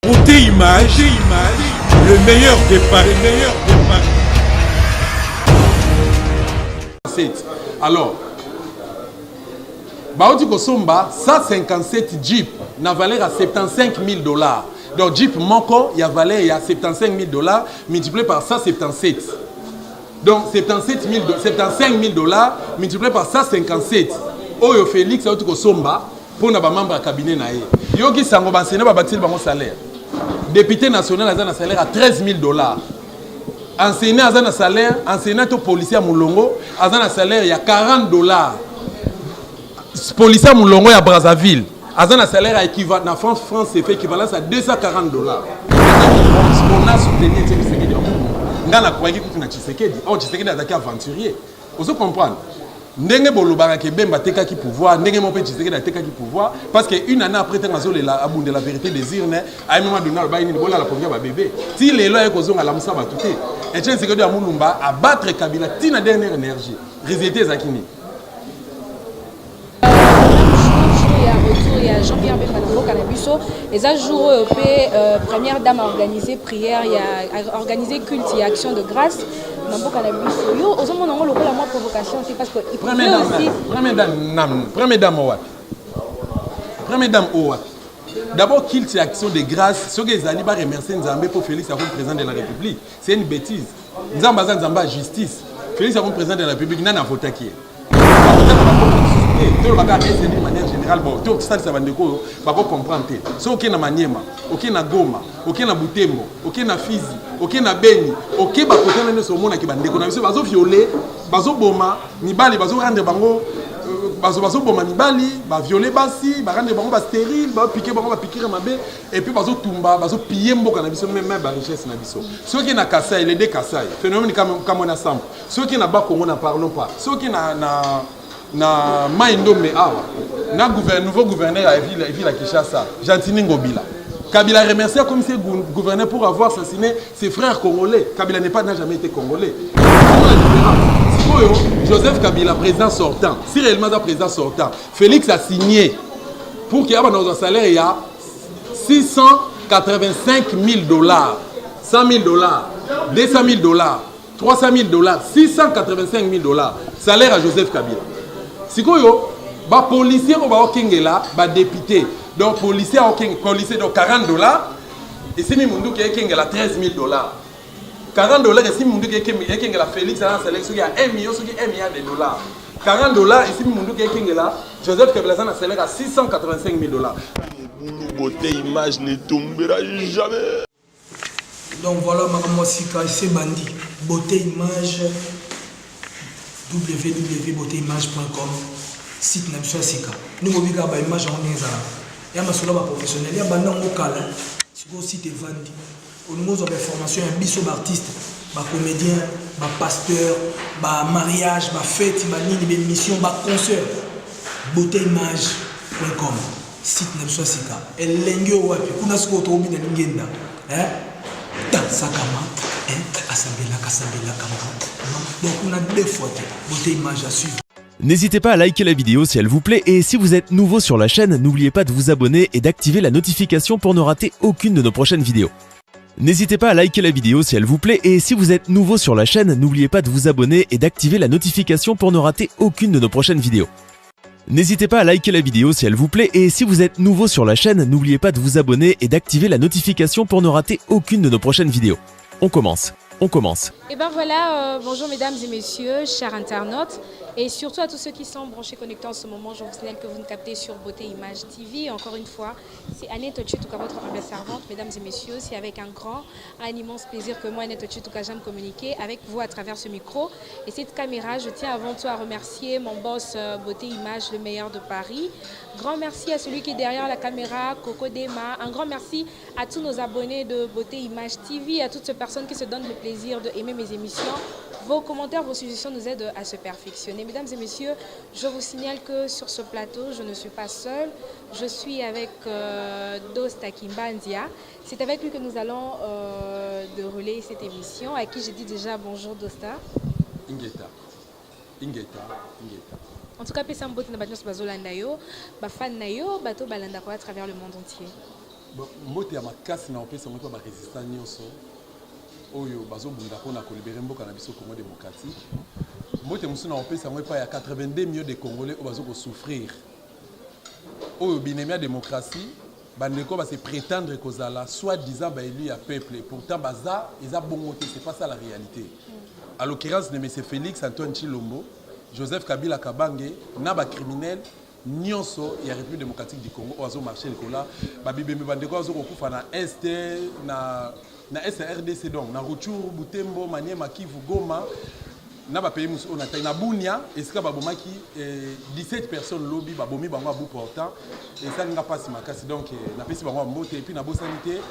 Beauté Image, le meilleur des paris. Alors, Baoti Kosomba, 157 Jeep, n'a valeur à 75 000 $. Donc Jeep Moko, il y a valeur à 75 000 $, multiplié par 177. Donc 75 000 $, multiplié par 157. Oyo Félix Baoti Kosomba, pour nos membres du cabinet. Yogi Sango Bansene va bâtir mon salaire. Député national a un salaire à 13 000 $. Enseignant a un salaire, enseignant policier à Moulongo a un salaire il y a 40 $. Policier à Moulongo à Brazzaville a un salaire équivalent en France c'est fait équivalent à 240 $. On a soutenu Tshisekedi. On a croyé que tu n'as Tshisekedi. Oh Tshisekedi a attaqué aventurier. Vous comprenez? Ndenge bolobaka ke Bemba tekaki pouvoir, ndenge mon petit Tshisekedi tekaki pouvoir parce que une année après tangazo la abunde la vérité des urnes à un moment donné ba ini bola la première ba bébé ti lelo e kozonga la musa batuté et Tshisekedi a mulumba à battre Kabila tina dernière énergie résultat zakini. Il y a Jean-Pierre Bemba Canabuso et ça jour première dame a organisé prière, il a organisé culte et action de grâce. Provocation, c'est parce que Première dame Owa. D'abord qu'il y action de grâce, ce que les alibas remercient Nzambé pour Félix comme président de la République, c'est une bêtise. Nzamba Nzamba justice. Félix comme président de la République n'a voté qui. Tout le monde de manière générale, tout ça va comprendre. Si on a Maniema, on a Goma, on a Butembo, on a Fizi, on a Beni, on a Bakotana sur mon qui va déconner. Bazo violer, bazo boma, nibali, bazo rendre bango, bazo boma nibali, ba violer basi, ba rendre bango ba stérile, ba piquer bango ba piquer mabe, et puis bazo tumba, bazo piller mboka na biso même ba richesse na biso. Ceux qui na Kassai, les deux Kassai, phénomène comme on a ensemble. Ceux qui na ba Congo n'en parlons pas. Ceux qui na Maïndomé awa na nouveau gouverneur à ville à Kinshasa Gentini Ngobila Kabila remercie comme ses gouverneur pour avoir assassiné ses frères congolais. Kabila n'a jamais été congolais. Joseph Kabila président sortant, si réellement le président sortant, Félix a signé pour qu'il y ait un salaire il y a 685 000 $, 100 000 $, 200 000 $, 300 000 $, 685 000 $, salaire à Joseph Kabila. Si vous avez des policiers qui sont députés, donc policiers donc 40 $, et si vous avez 13 000 $. 40 $, et si vous avez Félix, il y a 1 million de dollars. 40 $, et si vous avez Joseph Kabila, c'est à 685 000 $. Beauté Image ne tombera jamais. Donc voilà, ma c'est Bandi. Beauté Image. www.beautéimage.com site na biso sika nous obika ba image en ezala ya masolo ba professionnel ya banda ngokala siko site vandi au niveau de formation ya biso ba artiste ba comédien ba pasteur ba mariage ba fête ba nini ba mission ba concert beautéimage.com site na biso sika elenge wapi kuna siko to obina ngenda ta sakama asambela kama. Donc on a deux fois beauté image à suivre. N'hésitez pas à liker la vidéo si elle vous plaît et si vous êtes nouveau sur la chaîne, n'oubliez pas de vous abonner et d'activer la notification pour ne rater aucune de nos prochaines vidéos. N'hésitez pas à liker la vidéo si elle vous plaît et si vous êtes nouveau sur la chaîne, n'oubliez pas de vous abonner et d'activer la notification pour ne rater aucune de nos prochaines vidéos. N'hésitez pas à liker la vidéo si elle vous plaît et si vous êtes nouveau sur la chaîne, n'oubliez pas de vous abonner et d'activer la notification pour ne rater aucune de nos prochaines vidéos. On commence. Et ben voilà, bonjour mesdames et messieurs, chers internautes, et surtout à tous ceux qui sont branchés connectés en ce moment. Je vous signale que vous nous captez sur Beauté Image TV. Encore une fois, c'est Annette Tchitouka, votre humble servante. Mesdames et messieurs, c'est avec un immense plaisir que moi, Annette Tchitouka, j'aime communiquer avec vous à travers ce micro. Et cette caméra, je tiens avant tout à remercier mon boss Beauté Image, le meilleur de Paris. Grand merci à celui qui est derrière la caméra, Coco Dema. Un grand merci à tous nos abonnés de Beauté Image TV, à toutes ces personnes qui se donnent le plaisir d'aimer mes émissions. Vos commentaires, vos suggestions nous aident à se perfectionner. Mesdames et messieurs, je vous signale que sur ce plateau, je ne suis pas seule. Je suis avec Dosta Kimbandia. C'est avec lui que nous allons dérouler cette émission, à qui j'ai dit déjà bonjour Dosta. Ingeta. En tout cas, Pessambote na batnos bazolanda yo, ba fan na yo, bato balanda ko à travers le monde entier. mbote ya makasi na opesa moko ba résistant nyonso oyo bazobunda mpona kolibere mboka na biso Congo démocratique mbote mosusu na opesa moko epai ya 82 millions de Congolais oyo bazokosouffrir oyo binemia démocratie bandeko base prétendre kozala soi-disant baélu ya peuple et pourtant baza eza bongo te, c'est pas ça la réalité. À l'occurrence de M. Félix Antoine Tshilombo, Joseph Kabila Kabange na ba criminel nyonso ya République démocratique du Congo ozo marché likola babibembe bandeko ozo kokufa na est na SRDC donc na Rutshuru Butembo Maniema Kivu Goma na ba pays musu na na Bunia esika babomaki 17 personnes lobby babomi bango abu portant et ça nga passe makasi donc na pesi bango mbote et puis na bosanité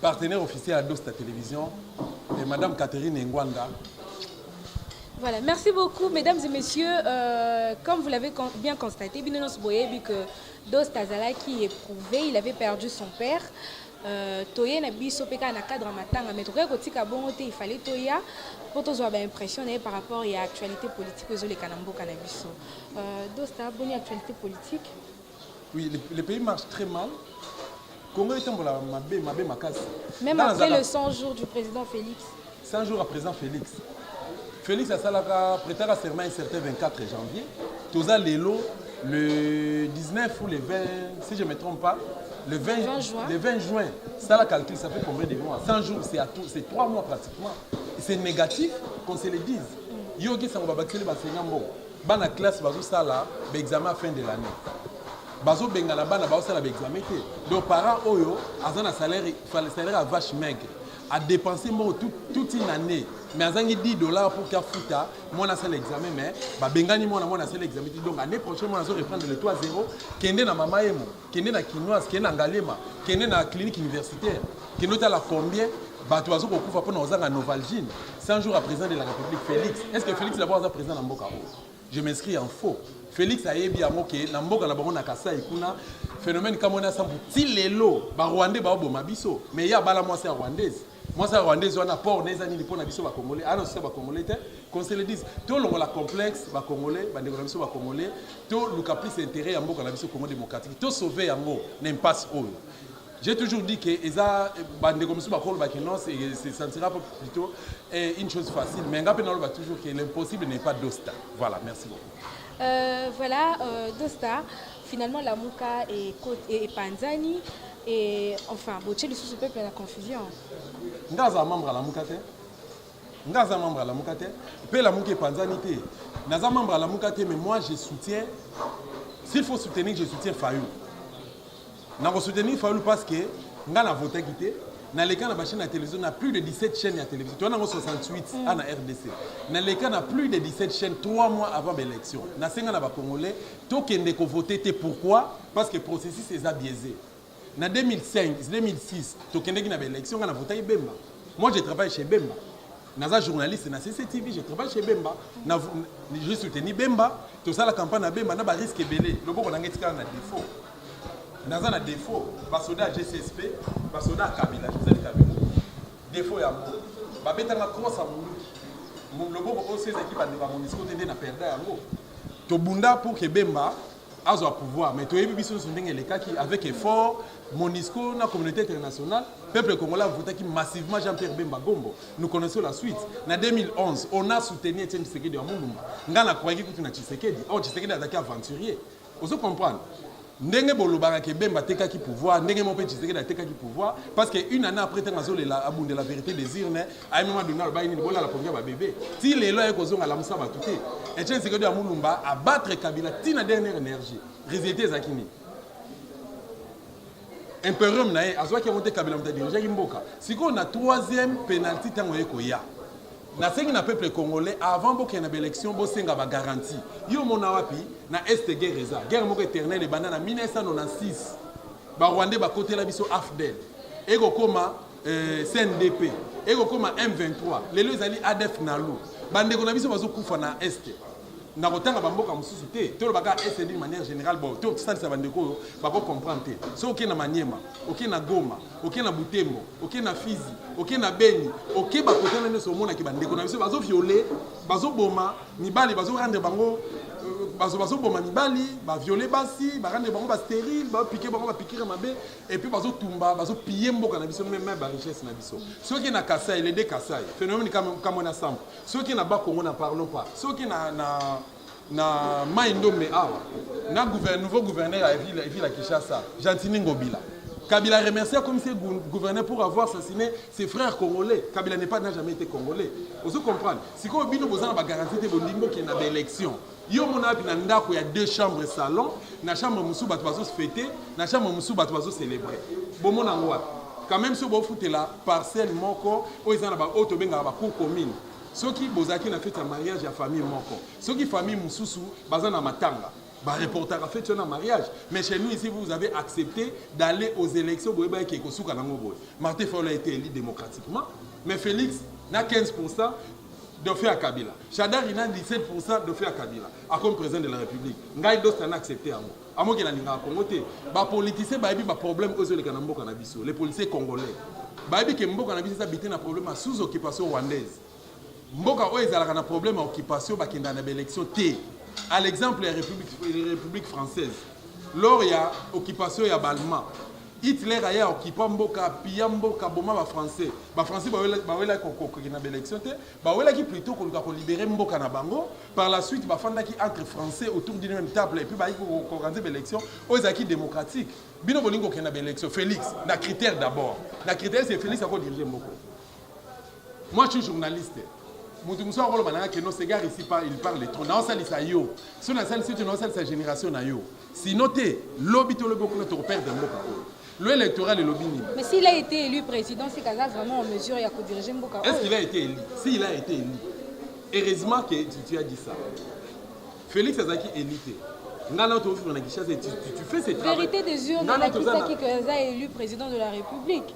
partenaire officiel à Dosta Télévision et madame Catherine Ngwanda. Voilà, merci beaucoup, mesdames et messieurs. Comme vous l'avez bien constaté, Binonos Boyebi que Dosta Zalaki est prouvé, il avait perdu son père. Toye na biso peka na cadre matanga mais toka kotika bongote il fallait toya pour tous avoir impressionné par rapport à l'actualité politique aux les kanambo canabiso. Dosta bonne actualité politique. Oui, le pays marche très mal. Congo est en mabé makas. Même après le 100 jours du président Félix. 100 jours à présent Félix. Félix a prêté à serment un certain 24 janvier. Toza Lelo le 19 ou le 20, si je ne me trompe pas, le 20 juin. Ça la calcul, ça fait combien de mois? 100 jours, c'est 3 mois pratiquement. C'est négatif qu'on se le dise. Yogi Sangobabakeli Basengambo. Bana classe bazo sala examen à fin de l'année. Bazo bengala bana bazo sala examen. Donc parents oyo azana salaire à vache maigre. À dépenser toute une année. Mais à 10 $ pour qu'à fouta, moi on a fait l'examen, mais bengani moi on a fait l'examen. Donc l'année prochaine, moi on va reprendre le 3-0. Kende na mama emo, kende na kinoise, kende na galema, kende na clinique universitaire, kende na la combien, bato bazo kokufa pour nous en Novalgine. 100 jours à présent de la République Félix. Est-ce que Félix d'abord est présent dans Mboka? Je m'inscris en faux. Félix a yebi amoke na Mboka na bango na kasa ikuna phénomène comme on a sambu tilelo ba Rwandais ba oboma biso. Mais ya bala moi c'est rwandaise. Moi, c'est Rwandais, on a peur, les années pour les Congolais. Ah non, c'est pas Congolais. Qu'on se le dise, tout le monde complexe, les Congolais, les Congolais, tout le cas plus intérêt à Mboka, la Congo démocratique, tout sauver à Mboka, n'impasse où. J'ai toujours dit que ça ne sera pas plutôt une chose facile. Mais on va toujours que l'impossible n'est pas Dosta. Voilà, merci beaucoup. Voilà, Dosta, finalement, la Mouka et Panzani. Et enfin, Boché, le sous-peuple est la confusion. Ngaza membre à la Moukate. Ngaza membre à la Moukate. Pe la Mouké Panzanité. Naza membre à la Moukate, mais moi je soutiens. S'il faut soutenir, je soutiens Fayou. Je soutenir Fayou parce que Ngana voté quitté. Dans les cas de la chaîne à télévision, on a plus de 17 chaînes à télévision. Tu en as 68 à la RDC. Dans les cas, on a plus de 17 chaînes 3 mois avant l'élection. Dans les cas, on a Congolais. Tout qui est voté, pourquoi? Parce que le processus est biaisé. En 2005, 2006, tu as l'élection, on a voté Bemba. Moi, je travaille chez Bemba. Je suis journaliste dans CCTV, je travaille chez Bemba. Je soutenu Bemba. Tout ça, la campagne à Bemba, on a un risque belé. Le bon, on a un défaut. On a un défaut. Basoda GCSP, Basoda Kabila, Joseph Kabila. Défaut est à moi. Babeta na cross à mon. Le bon, on sait équipes à Monisco, on a perdu à moi. Tu bunda pour que Bemba a le pouvoir. Mais tu as vu les cas qui, avec effort, Monisco, la communauté internationale, le peuple congolais a voté massivement Jean-Pierre Bemba Gombo. Nous connaissons la suite. En 2011, on a soutenu Etienne Tshisekedi à Moulumba. On a croyé que tu as Tshisekedi. Or, Tshisekedi a attaqué aventurier. Vous comprenez? Ndenge bolobaka ke Bemba tekaki pouvoir, ndenge mon petit Tshisekedi a tekaki pouvoir, parce qu'une année après, tu as abondé la vérité des urnes, à un moment donné, il a la première bébé. Si les lois sont à la moussa batouté, Etienne Tshisekedi à Moulumba à battre Kabila, tu as dernière énergie. Résultat Zakini. Imperium nae, à soi qui a monté Kabila, on a dirigé Mboka. Si on a troisième pénalty, tant qu'on y a. Na sengi na peuple congolais avant qu'il y ait une élection, bo senga ba garantie. Yo mona wapi na est guerre eza. Guerre moko éternelle banana 1996. Ba Rwandais ba côté la biso AFDEL. Ego koma CNDP. Ego koma M23. Lelo ezali ADF nalu. Bandeko na biso bazo kufa na est. Na kotanga bamboka mususu te. To baka est d'une manière générale bon. To ça ça bandeko ba ko comprendre te. So ok na Maniema, ok na Goma, ok na Butembo, ok na Fizi, ok na Beni, ok ba kotana ne so mona ki bandeko na biso bazo violer, bazo boma, ni bali bazo rendre bango bazoboma mibali baviole basi barande bango bastérile bapike bango bapikire mabe et puis bazotumba bazopille mboka na biso même richesse na biso soki na Kasai les deux Kasai phénomène comme on a ensemble soki na Bakongo na parlons pas soki na Maindombe awa na nouveau gouverneur à ville à Kinshasa Gentini Ngobila Kabila remercie comme ses gouverneur pour avoir assassiné ses frères congolais. Kabila n'a jamais été congolais. Vous comprenez? Si vous avez une garantie de Bondimbo qui est dans l'élection, il y a deux chambres salon, na chambre musu batu bazo fêter, na chambre musu batu bazo célébrer. Bon mon angwa. Quand même si vous foutez la parcelle moko, ou ils en ba auto benga ba cour commune. Ceux qui bozaki na fait un mariage à famille moko. Ceux qui famille mususu bazana matanga. Bah, reporter a fait un mariage. Mais chez nous, ici, vous avez accepté d'aller aux élections. Martin Fayulu a été élu démocratiquement. Mais Félix n'a 15% de fait à Kabila. Chadar, il a 17% de fait à Kabila. Comme président de la République. Ngaï Dost a accepté à moi. À moi qui n'a pas Congoté. Les politiciens, ils ont des problèmes aux cannabis. Les policiers congolais. Ils ont un problème sous occupation rwandaise. Mboka ils ont un problème à occupation dans l'élection T. À l'exemple, la République française, lors il y a occupation, il y a Balma. Hitler a occupé Mboka, Pia Mboka, Boma, les Français. Les Français, ils plutôt qu'on libérer Mboka na bango. Par la suite, ils entre Français autour d'une même table et puis ils ont organisé l'élection aux acquis démocratiques. Bino Bolingo qui a une élection, Félix, na critère d'abord. La critère, c'est Félix qui a dirigé Mboko. Moi, je suis journaliste. Moutoumoussa rolo mananga que nos gars ici il parle trop. Na osali sa yo. Si on a sali c'est une osali sa génération na yo. Si noté lobby to lobby ko to perdre Mboka. Le électoral est lobby. Mais s'il a été élu président, c'est Kaza vraiment en mesure il y a que diriger Mboka. Est-ce qu'il a été élu? S'il a été élu. Heureusement que tu as dit ça. Félix Azaki élité. Tu fais ces travaux. Vérité des urnes, on a qui Kaza est élu président de la République.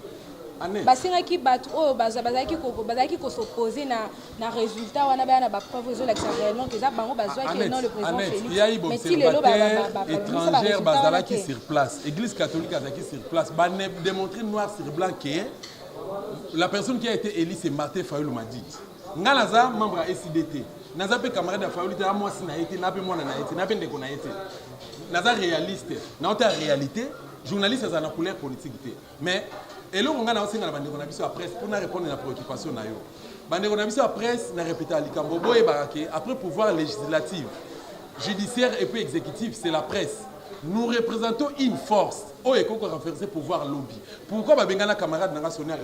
Basingaki batro bazaki ko s'opposer na résultat wana ba na ba preuve zo l'exemple réellement que ça bango bazwa que non le président Félix mais si lelo étrangère bazalaki sur place église catholique azaki sur place ba démontrer noir sur blanc que la personne qui a été élue c'est Martin Fayulu Madid ngalaza membre à SIDT naza pe camarade de Fayulu ta moi si na été na pe moi na été na pe ndeko na été naza réaliste na autre réalité journaliste ça na couleur politique mais et là, on a aussi la bande de la presse pour répondre à la préoccupation. La bande de la presse n'a répété à l'Ikambobo et Baraké. Après pouvoir législatif, judiciaire et puis exécutif, c'est la presse. Nous représentons une force. Oh, et qu'on renforce pouvoir lobby. Pourquoi Babengana camarade n'a pas sonné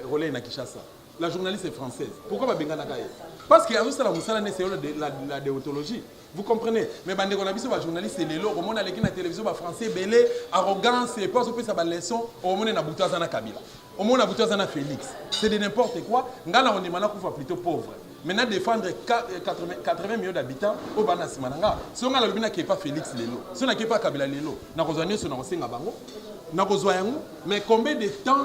relais na Kinshasa? La journaliste est française. Pourquoi Babengana Gaye? Parce qu'il y a aussi la déontologie. Vous comprenez? Mais bande de la journaliste c'est les lots. Au monde à la télévision français, belé, arrogance et pas au sa leçon. Au monde na Boutazana Kabila. Au monde na Boutazana Félix. C'est de n'importe quoi. Ngala on est maintenant plutôt pauvre. Maintenant défendre 80 millions d'habitants au Bana Simananga. Si on a le bina qui n'est pas Félix Lelo, si on n'a pas Kabila Lelo, on a besoin sur nos bango. Mais combien de temps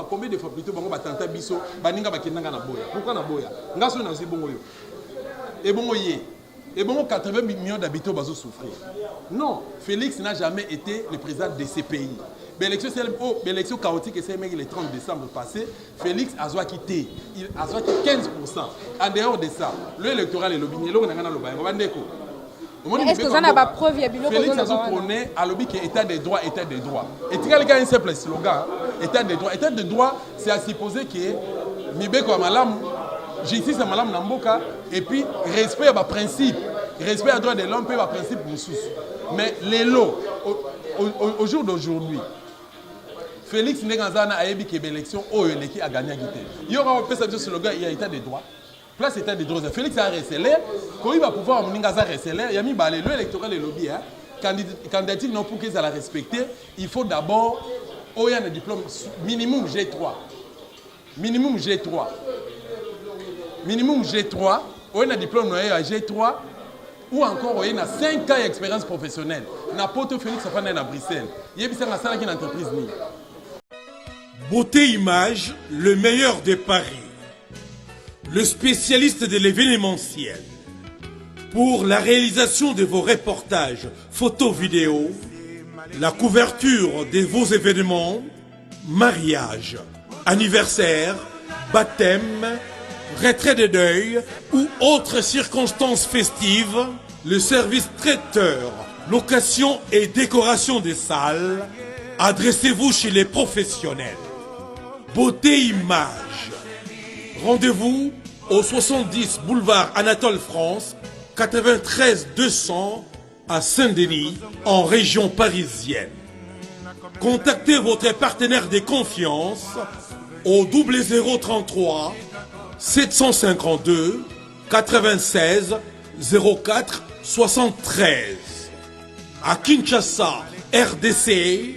combien de fois plutôt bango batanta biso baninga bakendanga na boya. Pourquoi na boya? Ngaso na zi bongo yo. Et bongo yé. Et bon, 80 millions d'habitants vont souffrir. Non, Félix n'a jamais été le président de ces pays. L'élection chaotique, c'est le 30 décembre passé, Félix a quitté. Il a quitté 15%. En dehors de ça, l'électoral est lobby. Est-ce que ça n'a pas preuve? Félix a prôné à lobby qui est état des droits, état des droits. Et tu as un simple slogan, état des droits. État des droits, c'est à supposer que Mibeko Amalam, justice à Malam Namboka, et puis respect à ma principe, respect à droit de l'homme, et à principe Moussous. Mais les lots, au jour d'aujourd'hui, Félix Ndengazana a ébi que l'élection qui a gagné. Il y aura un peu ce slogan, il y a état des droits. Place état des droits. Félix a recelé, quand il va pouvoir Mningaza recelé, il y a mis l'électoral et lobby. Candidature non pour qu'ils la respecter, il faut d'abord un diplôme minimum G3. Minimum G3. Minimum G3, un diplôme à G3 ou encore on a 5 ans d'expérience professionnelle. Na poto Félix a à Bruxelles. Il y a une entreprise. Beauté Image, le meilleur des paris. Le spécialiste de l'événementiel. Pour la réalisation de vos reportages, photos, vidéos, la couverture de vos événements, mariage, anniversaire, baptême, retrait de deuil ou autres circonstances festives, le service traiteur, location et décoration des salles, adressez-vous chez les professionnels. Beauté Image. Rendez-vous au 70 boulevard Anatole France, 93 200 à Saint-Denis, en région parisienne. Contactez votre partenaire de confiance au 0033 752 96 04 73. À Kinshasa, RDC,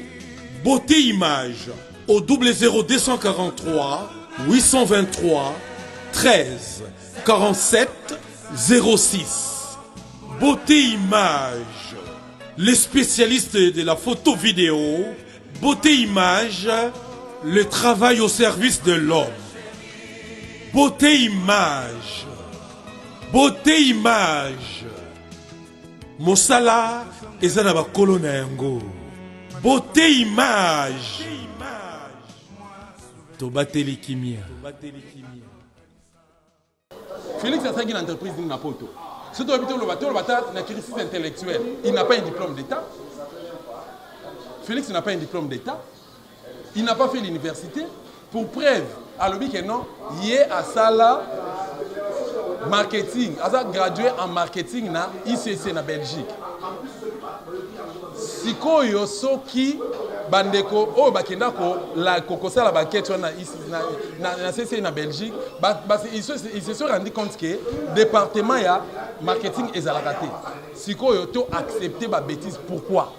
Beauté Image au 00243 823 13 47 06. Beauté Image, les spécialistes de la photo vidéo. Beauté Image, le travail au service de l'homme. Beauté Image, Beauté Image. Mosala eza na bakolo na yango. Beauté Image. Tobateli kimia. Félix a une entreprise dans Napoto. Si tu habites le bateau, une crise intellectuelle, il n'a pas un diplôme d'État. Félix n'a pas un diplôme d'État. Il n'a pas fait l'université. Pour preuve, à l'objet que non, il est à Sala marketing. Il a gradué en marketing na ICC na Belgique. Sikoyo soki bandeko o bakenda ko la kokosa la baquette na CC na Belgique, ils se sont rendu compte que département ya marketing ezalaka te. Sikoyo to accepter ba bêtise pourquoi?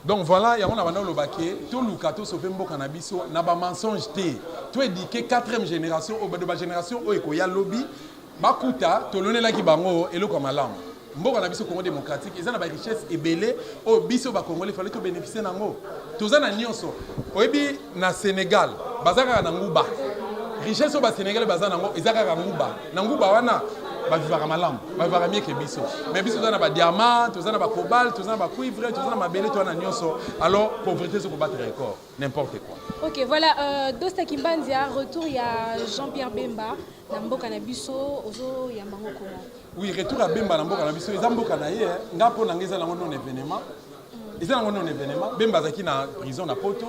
Donc voilà, il y a un le baquet, tout le cateau sauvé mboka na biso na ba mensonge te. Tu éduqué quatrième génération au de ba génération o ekoya lobby bakuta to lonela ki bango eloko malamu. Mboka na biso Congo démocratique, ils ont la richesse ebele au biso ba Congolais fallait to bénéficier nango. Toza na nyonso. Oyebi na Sénégal, bazaka na nguba. Richesse au ba Sénégal bazana nango, ezaka ka nguba. Na nguba wana ba vivaka malamu, ba vivaka mieux que biso. Mais biso toza na ba diamant, toza na ba cobalt, toza na ba cuivre, toza na mabele to na nyonso. Alors pauvreté se combattre record, n'importe quoi. Ok, voilà, Dosta Kimbanzia, retour, il y a Jean-Pierre Bemba, Namboka Nabiso, Ozo, Yamango comment? Oui, retour à Bemba Namboka Nabiso, ils ont Namboka Naye, Ngapo Nangeza Lango non événement. Ils ont un événement, Bemba Zaki na prison à Poto,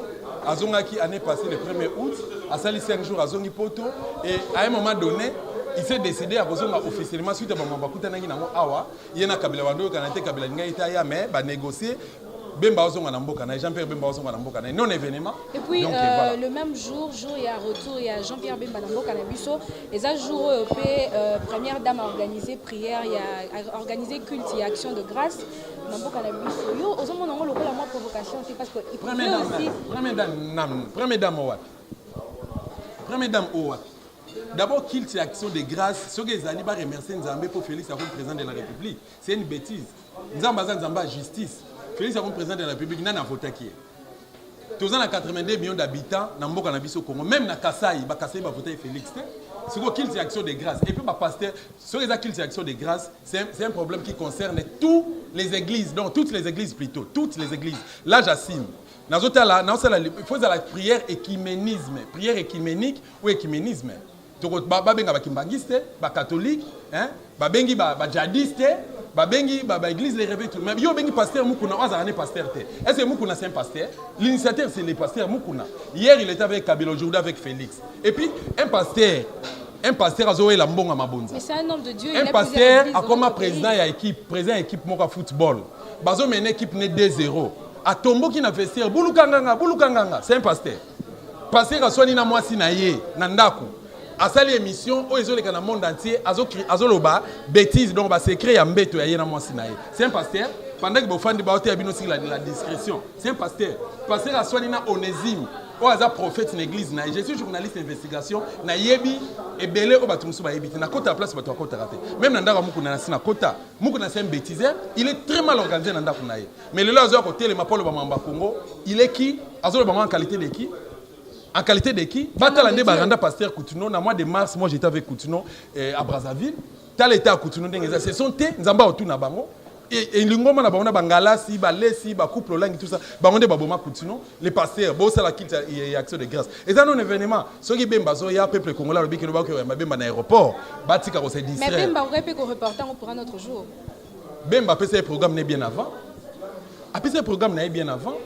Azongaki année passée le 1er août, à Sali 5 jours à Zongi Poto, et à un moment donné, il s'est décidé à Bozonga officiellement suite à Bambakuta Nangi Nango Awa, il y a un Kabila Wando, Kanate Kabila Ngaïta, mais va négocier. Bemba Ozonga Namboka Naye, Jean-Pierre Bemba Ozonga Namboka Naye, non événement. Et puis donc, voilà. le même jour, il y a retour, il y a Jean-Pierre Bemba Namboka Nabiso, et ça jour, première dame a organisé prière, il y a organisé culte et action de grâce. Namboka Nabiso, yo, Ozonga Nango, le rôle à moi provocation, c'est parce qu'il peut aussi. Première dame Owa. D'abord, qu'il y ait action de grâce, ce que les alibas remercient Nzambé pour Félix comme président de la République. C'est une bêtise. Nzamba justice. Félix comme président de la République, n'a voté qui est. Tous en 82 millions d'habitants, dans Mboka na biso Congo, même na Kasaï, Kasaï va voter Félix. C'est quoi qu'il y ait action de grâce. Et puis, pasteur, ce qu'il y ait action de grâce, c'est un problème qui concerne toutes les églises, donc toutes les églises plutôt, toutes les églises. Là, j'assume. Il faut la prière écuménisme, prière écuménique ou écuménisme. Babenga ba kimbangiste, ba catholique, hein, babengi ba djihadiste, babengi ba église les réveils tout. Mais yo bengi pasteur mukuna, azarane pasteur te. Est-ce que mukuna c'est un pasteur? L'initiateur c'est le pasteur mukuna. Hier il était avec Kabila, aujourd'hui avec Félix. Et puis un pasteur a zoé la mbonga mabonza. Mais c'est un homme de Dieu. Un pasteur a comme président ya équipe, président équipe moka football. Bazo mene équipe né 2-0. A tombo qui na vestiaire, boulukanganga, c'est un pasteur. Pasteur a soigné na mwasi na ye, na ndaku. À cette émission, où ils ont le monde entier, azoloba bêtise donc ba secret ya mbeto ya yena mwasi na ye. C'est un pasteur. Pendant que bofandi ba ote abino sur la discrétion. C'est un pasteur. Pasteur a soigné na Onésime. Ou aza prophète na église na. Je suis journaliste d'investigation na yebi ebele o batumsu ba yebiti na kota place bato kota raté. Même na ndaka muku na sina kota. Muku na c'est un bêtiseur, il est très mal organisé na ndaka na ye. Mais le là azo côté le mapolo ba mamba Congo, il est qui? Azoloba en qualité de qui? En qualité de qui? Batalande Baranda Pasteur Coutuno, dans le mois de mars, moi j'étais avec Coutuno à Brazzaville. Tal était à Coutuno, ce sont tes Nzamba Otuna Bango. Et l'ingoma na Bangona Bangala, si, Balesi, couple langue, tout ça. Bangonde Baboma Coutuno, les pasteurs, Bossa la quitte et action de grâce. Et ça, non événement. Ce qui est bien, il y a un peuple congolais, le Bikino Bako, Bemba, l'aéroport. Batika, on s'est distrait. Mais Bemba, on répète qu'on reporter pour un autre jour. Bemba a fait un programme bien avant. A fait un programme bien avant.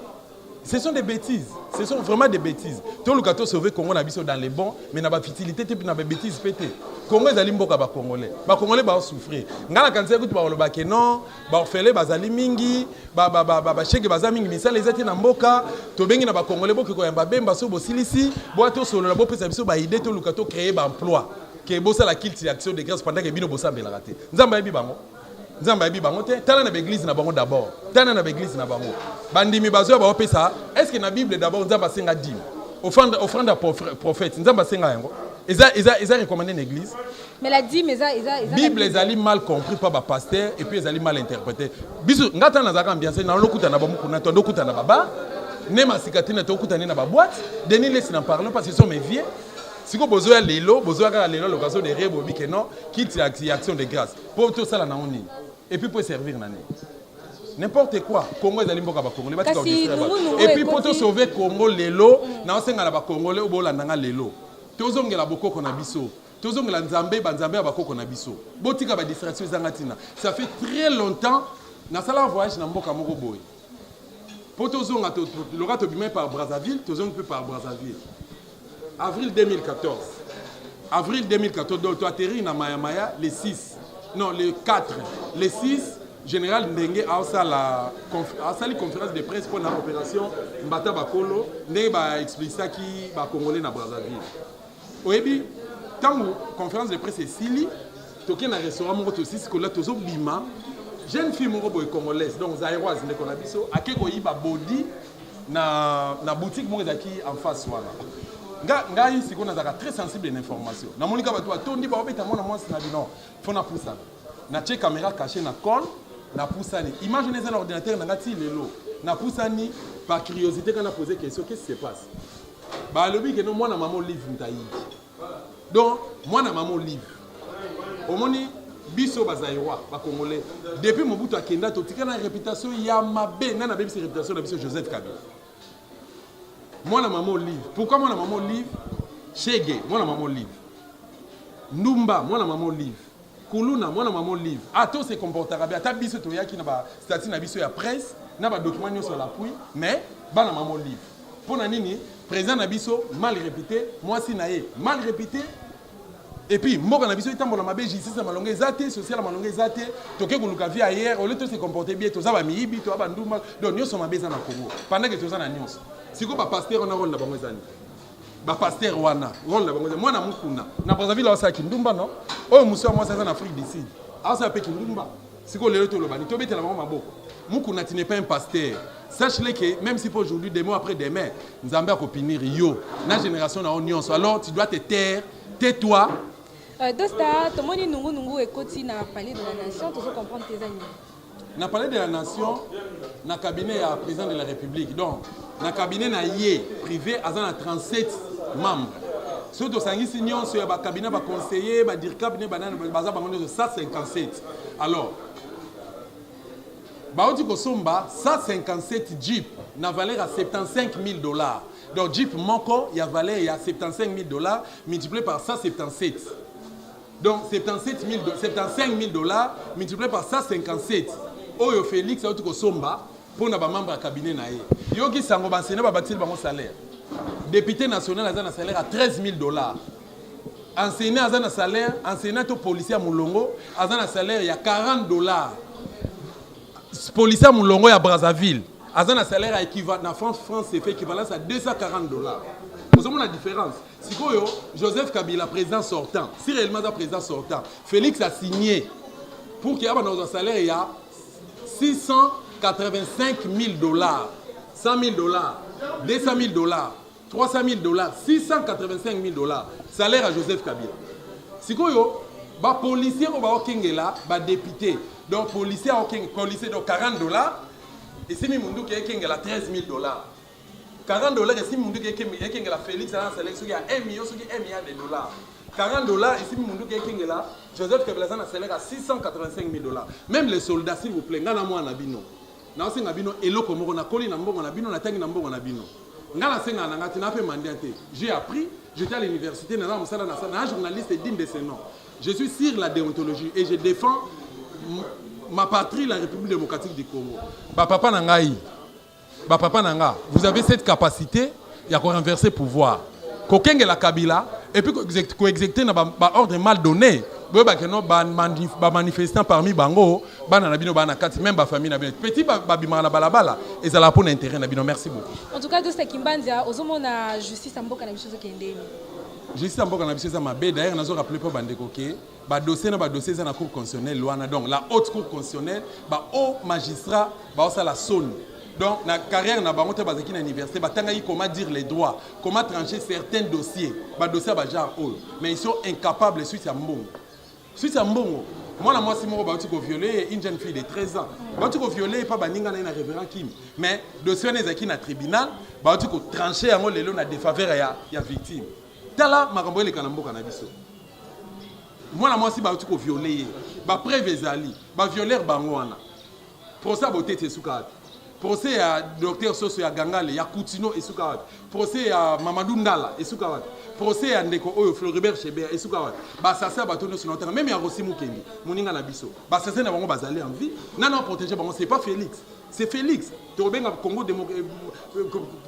Ce sont des bêtises. Ce sont vraiment des bêtises. Tout le monde sauvé Congo dans les bons, mais dans la fertilité, il y a des bêtises pétées. Congo est allé mboka ba Congolais. Ba Congolais ba souffrir. Ngala kanse kutu ba loba ke non, ba ofele bazali mingi, ba cheke bazali mingi misala ezati na mboka, to bengi na ba Congolais bo ko yamba bemba so bo silisi, bo to solo la bo pesa biso ba idée to lukato créer ba emploi. Que bossa la cultivation de grâce pendant que bino bossa bela raté. Nzamba yebi bango. Nzamba yebi bango te. Tala na église na bango d'abord. Tala na église na bango. Bandimi bazo ba opesa. Est-ce que na Bible d'abord nzamba senga dim. Offrande à prophète. Nzamba senga yango. Ils ont recommandé l'église. Mais la dîme, la Bible, les allaient mal compris par les pasteurs et puis ils allaient mal interpréter. Bisous, ngata na zaka ambiance na lokuta na bamu kuna tondo kuta na baba. Ne masikati na tokuta na ba boîte. Denis laisse n'en parler parce que ce sont mes vieux. Si vous avez l'élo, vous avez l'occasion de rêver que non, quitte l'action de grâce. Pour tout ça, là, et puis pour servir. N'importe quoi. Congo est allé mboka ba Congolais. Et puis pour te sauver Congo l'élo, na senga la ba Congolais ou bolandanga l'élo. Tozongela boko kona biso. Tozongela nzambe banzambe abako kona biso. Botika ba distraction zangatina. Ça fait très longtemps na sala voyage na mboka moko boy. Pour tozonga to lora to bimé par Brazzaville, tozonga peu par Brazzaville. Avril 2014. Avril 2014, donc tu atterris na Maya Maya le 6. Non, le 4. Le 6, général Ndenge a la conférence de presse pour l'opération Mbata Bakolo. Ndenge a expliqué ça qui va Congolais na Brazzaville. Oyebi, quand la conférence de presse est Sili, tu as un restaurant aussi, c'est que là, tu as bima. Jeune fille congolaise, donc Zaïroise, ne connaît pas ça. À quel point il y a body na boutique en face. Nga ici qu'on a très sensible à l'information. Na monika bato atondi ba obeta mona mwasi na bino. Faut na poussa. Na che caméra cachée na col, na poussa ni. Imaginez un ordinateur na ngati lelo. Na poussa ni par curiosité quand on a posé question, qu'est-ce qui se passe? Bah le but que non moi na maman livre ntayi. Donc moi na maman livre. Omoni biso bazaïwa ba congolais. Depuis Mobutu akenda to tika na réputation ya mabe na bebi cette réputation na biso Joseph Kabila. Moi, la maman livre. Pourquoi moi, la maman livre? Chege, moi, la maman livre. Numba, moi, la maman livre. Kuluna, moi, la maman livre. Ato se comportera bien. Ata biso to yaki na ba statut na biso ya presse, na ba document sur l'appui, mais ba la maman livre. Pour na nini, président na biso mal répété, moi si naé mal répété. Et puis, moi, na biso itambola mabe justice na malonga ezate, social malonga ezate, toke kuluka vie hier, au lieu de se comporter bien, to za ba miibi, to ba nduma, donc nyoso mabe za na Congo. Pendant que to za na nyonso. Si vous pasteur on a rôle na bango ezali. Ba pasteur wana, rôle na bango ezali. Moi na mukuna. Na Brazzaville on sa kindumba non. Oh muso moi ça en Afrique du Sud. Ah ça pe kindumba. Si vous lelo to lobani, to bete na bango maboko. Mukuna tu n'es pas un pasteur. Sache-le que même si pour aujourd'hui des mois après demain, Nzambe a copinir yo. Na génération na onion. Alors tu dois te taire, tais-toi. Dosta, to moni nungu ekoti na palais de la nation, tu dois comprendre tes amis. Na palais de la nation, na cabinet ya président de la République. Donc na cabinet na yé privé azana 37 membres. Surtout sangi signon sur ba cabinet ba conseiller ba dire cabinet banane baza bango de 157. Alors ba oti ko somba 157 jeep na valeur à $75,000. Donc jeep moko ya valeur ya $75,000 multiplié par 177. Donc $75,000 multiplié par 157. Oyo Félix a oti ko somba pour na ba membre cabinet na ye. Yoki sango bansene ba batil bango salaire. Député national a un salaire à $13,000. Enseignant a un salaire, enseignant au policier à Moulongo a un salaire il y a $40. Policier à Moulongo à Brazzaville a un salaire équivalent en France c'est fait équivalence à $240. Vous avez la différence. Si Joseph Kabila président sortant, si réellement le président sortant, Félix a signé pour qu'il y ait un salaire il y a $685,000, $100,000, $200,000, $300,000, $685,000. Salaire à Joseph Kabila. Si vous avez policier ou député, donc policier donc $40, et si vous avez $13,000. $40 et si vous avez Félix a un salaire qui a $1 million, $1 milliard. $40 et si vous avez Joseph Kabila a un salaire à $685,000. Même les soldats, s'il vous plaît, ngana moi na bino. Na osenga bino eloko moko na koli na mbongo na bino na tangi na mbongo na bino. Ngana senga na ngati na pe mandiate. J'ai appris, j'étais à l'université na musala na sana, un journaliste digne de ce nom. Je suis sur la déontologie et je défends ma patrie, la République démocratique du Congo. Papa Nangaï, Papa Nanga, vous avez cette capacité, il y a qu'on renverser le pouvoir. Kokenge la Kabila, et puis qu'on exécute un ordre mal donné. Manifestant parmi Bango, même ma famille. Petit babimana balabala, et ça la pour l'intérêt. Merci beaucoup. En tout cas, de ce Kimbandia, aux hommes na justice en boka na biso qui est justice en boka na biso ma bé. D'ailleurs, nous avons rappelé pour Bandeko que dossier na dossier na cour constitutionnelle loana donc la haute cour constitutionnelle ba haut magistrat ba ça la sonne. Donc la carrière na bango te bazaki na université ba tanga comment dire les droits, comment trancher certains dossiers, ba dossier ba genre mais ils sont incapables suite à mbongo. Suite à mbongo. Moi, si moi, je violé une jeune fille de 13 ans. Je vais violer pas baninga na révérend Kim. Mais dossier n'est qui na tribunal, je vais trancher en lelo na défaveur ya victime. Tala makambo le kanambo kanabiso. Moi, si je violé, ba preuve ezali, ba violer bango wana. Procès boté tesuka. Procès à docteur Soso ya Gangale, ya Koutino et Soukawat. Procès à Mamadou Ndala et Soukawat. Procès à Ndeko Oyo, Floribert Chébert et Soukawat. Bah ça c'est batono sur notre terrain. Même il y a Rossi Mukendi, Moninga Nabiso. Bah ça c'est n'avons pas aller en vie. Non protéger, bon c'est pas Félix. C'est Félix. Tu reviens au Congo démocratique,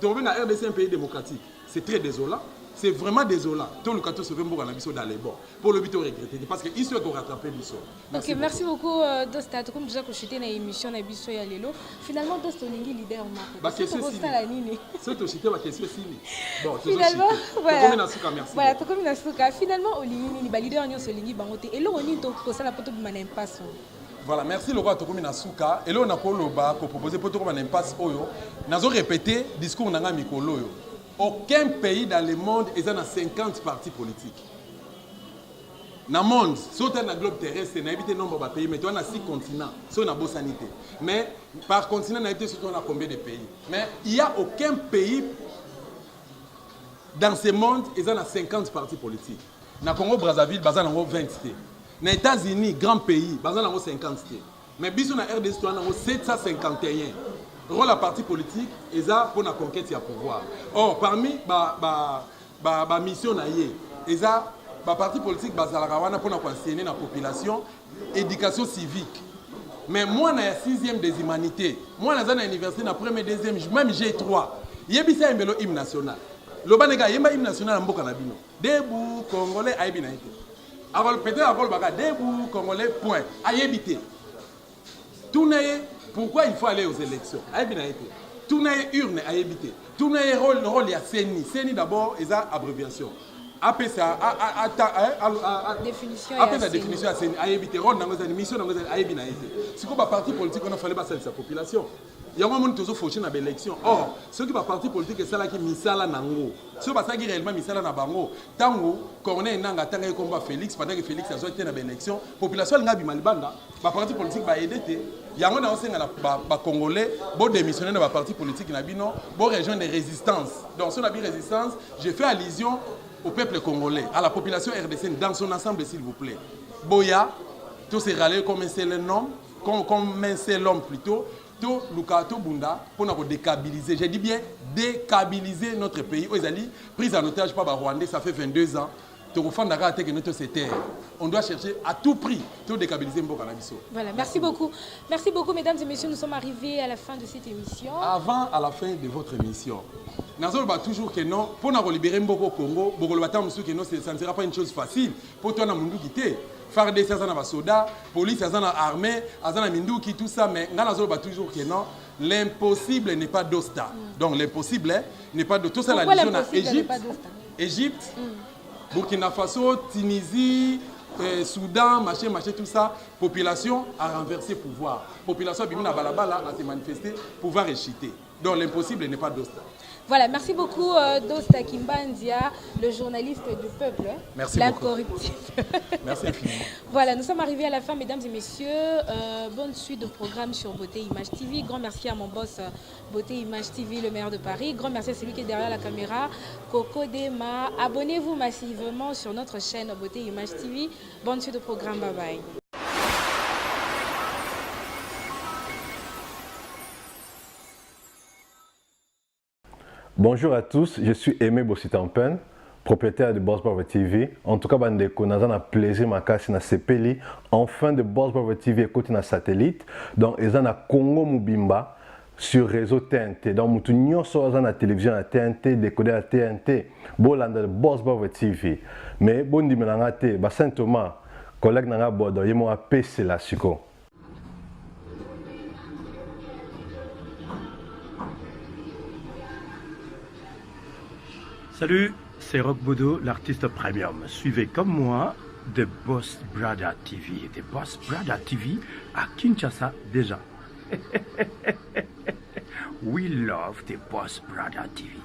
tu reviens à RDC un pays démocratique. C'est très désolant. C'est vraiment désolant. Tout le cas, tout se fait dans les bords. Pour le but, on regrette. Parce qu'il souhaite rattraper l'issue. Ok, merci beaucoup, Dosta. Comme déjà que je suis dans l'émission de Bisso et Alelo, finalement, Dosta est leader en marque. C'est ça. C'est tout cité, question Sini. Bon, finalement, voilà. Voilà, tout comme une asuka. Finalement, Olini, le leader, on se lingi bangote. Et là, on est donc pour ça la poto de manin passe. Voilà, merci le roi Tokomi Nasuka. Et là, on a proposé pour Tokomi Manin-Pass Oyo. Nous avons répété le discours de Mikolo. Aucun pays dans le monde est dans 50 partis politiques. Dans le monde, si on a un globe terrestre, on a évité nombre de pays, mais on a 6 continents, si on a bonne sanité. Mais par continent, on a été surtout combien de pays. Mais il n'y a aucun pays dans ce monde qui est dans 50 partis politiques. Dans le Congo-Brazzaville, il y a 20 États. Dans les États-Unis, grand pays, il y a 50 États. Mais dans la RDC, il y a 751. Le rôle de la parti politique est pour la conquête du pouvoir. Or, parmi les missions, il y a des partis politiques pour enseigner la population, éducation civique. Mais moi, je suis 6e des humanités. Moi, je suis à l'université, la première, deuxième, même G3. Il y a un hymne national. Le Banega, il y a un hymne national en Bokanabino. Debout, Congolais, Aïbinaïté. Alors, peut-être avant le bagage, debout, Congolais, point. Aïbité. Tout n'est pourquoi il faut aller aux élections? Tout n'est urne à éviter. Tout n'est rôle il y a CENI. CENI d'abord, c'est une abréviation. Après ça, définition la définition à CENI. À éviter. Rôle dans les missions, à éviter. C'est comme un parti politique, on a fallu passer sa population. Il y a un moment où il faut faire une élection. Or, ceux qui sont parti politique, c'est là qui misala nango. Ceux qui réellement misala na bango. Tango, quand on est nanga, tango combat Félix, pendant que Félix a été dans l'élection, population nga bimalibanda, ba parti politique va aider. Il y a un moment où Congolais, bon démissionner dans le parti politique, bon région de résistance. Donc, si on a dit résistance, je fais allusion au peuple congolais, à la population RDC dans son ensemble, s'il vous plaît. Boya, tous ces râlés comme un seul homme, comme un seul homme plutôt. Tout Lukato Bunda pour nous décabiliser. J'ai dit bien décabiliser notre pays. Ils allaient prise en otage par les Rwandais, ça fait 22 ans. On doit chercher à tout prix de décabiliser Mbokanabiso. Voilà, merci beaucoup. Merci beaucoup, mesdames et messieurs. Nous sommes arrivés à la fin de cette émission. Avant, à la fin de votre émission, nous avons toujours que non, pour nous libérer Mboko Congo, ça ne sera pas une chose facile. Pour toi, nous avons quitté. FARDC, ça n'a pas soda, police, ça n'a armée, ça n'a minduki, tout ça, mais nous avons toujours que non. L'impossible n'est pas d'Osta. Donc l'impossible n'est pas de tout ça. La nation à Égypte, Burkina Faso, Tunisie, Soudan, machin, tout ça, population a renversé pouvoir. Population a bien à Balabala a se manifester, pouvoir est chité. Donc l'impossible n'est pas d'Osta. Voilà, merci beaucoup Dosta Kimbandia, le journaliste du peuple. Merci beaucoup. L'incorruptible. Merci infiniment. Voilà, nous sommes arrivés à la fin, mesdames et messieurs. Bonne suite de programme sur Beauté Image TV. Grand merci à mon boss Beauté Image TV, le maire de Paris. Grand merci à celui qui est derrière la caméra, Coco Dema. Abonnez-vous massivement sur notre chaîne Beauté Image TV. Bonne suite de programme, bye bye. Bonjour à tous, je suis Aimé Bossitampen. propriétaire de Boss Brother TV. En tout cas, bandeko, nous avons plaisir makasi na sepeli. Enfin de Boss Brother TV écoute na satellite. Donc, ils ont na Congo Mubimba sur réseau TNT. Donc, mutu nyonso aza na télévision à TNT, décodeur à TNT. Bolanda de Boss Brother TV. Mais bon dimenanga te, ba Saint Thomas, collègue nanga bodo, yemo a PC la siko. Salut, c'est Rock Bodo, l'artiste premium. Suivez comme moi The Boss Brother TV. The Boss Brother TV à Kinshasa déjà. We love The Boss Brother TV.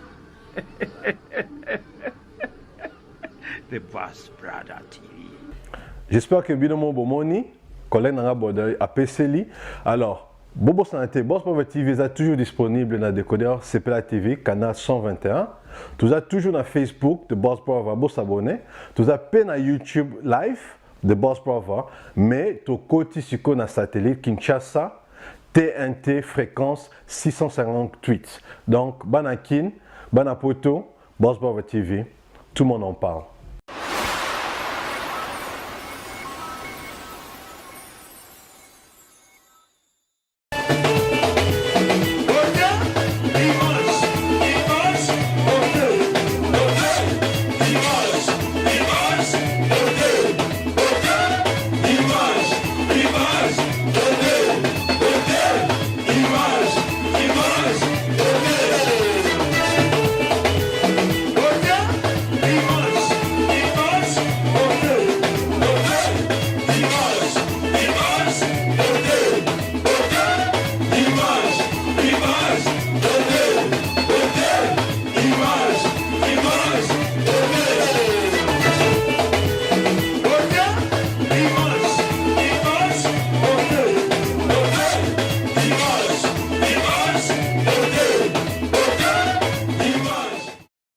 The Boss Brother TV. J'espère que Binomo Bomoni, collègue nanga bodo a PC. Alors, Bobo Santé, Boss Brother TV est toujours disponible dans le décodeur CPLA TV, canal 121. Tu as toujours dans Facebook de Boss Brother, vous s'abonner. Tu as peine à YouTube live de Boss Brother, mais tu as côté sur le satellite Kinshasa, TNT fréquence 658. Donc, Banakin, Banapoto, Boss Brother TV, tout le monde en parle.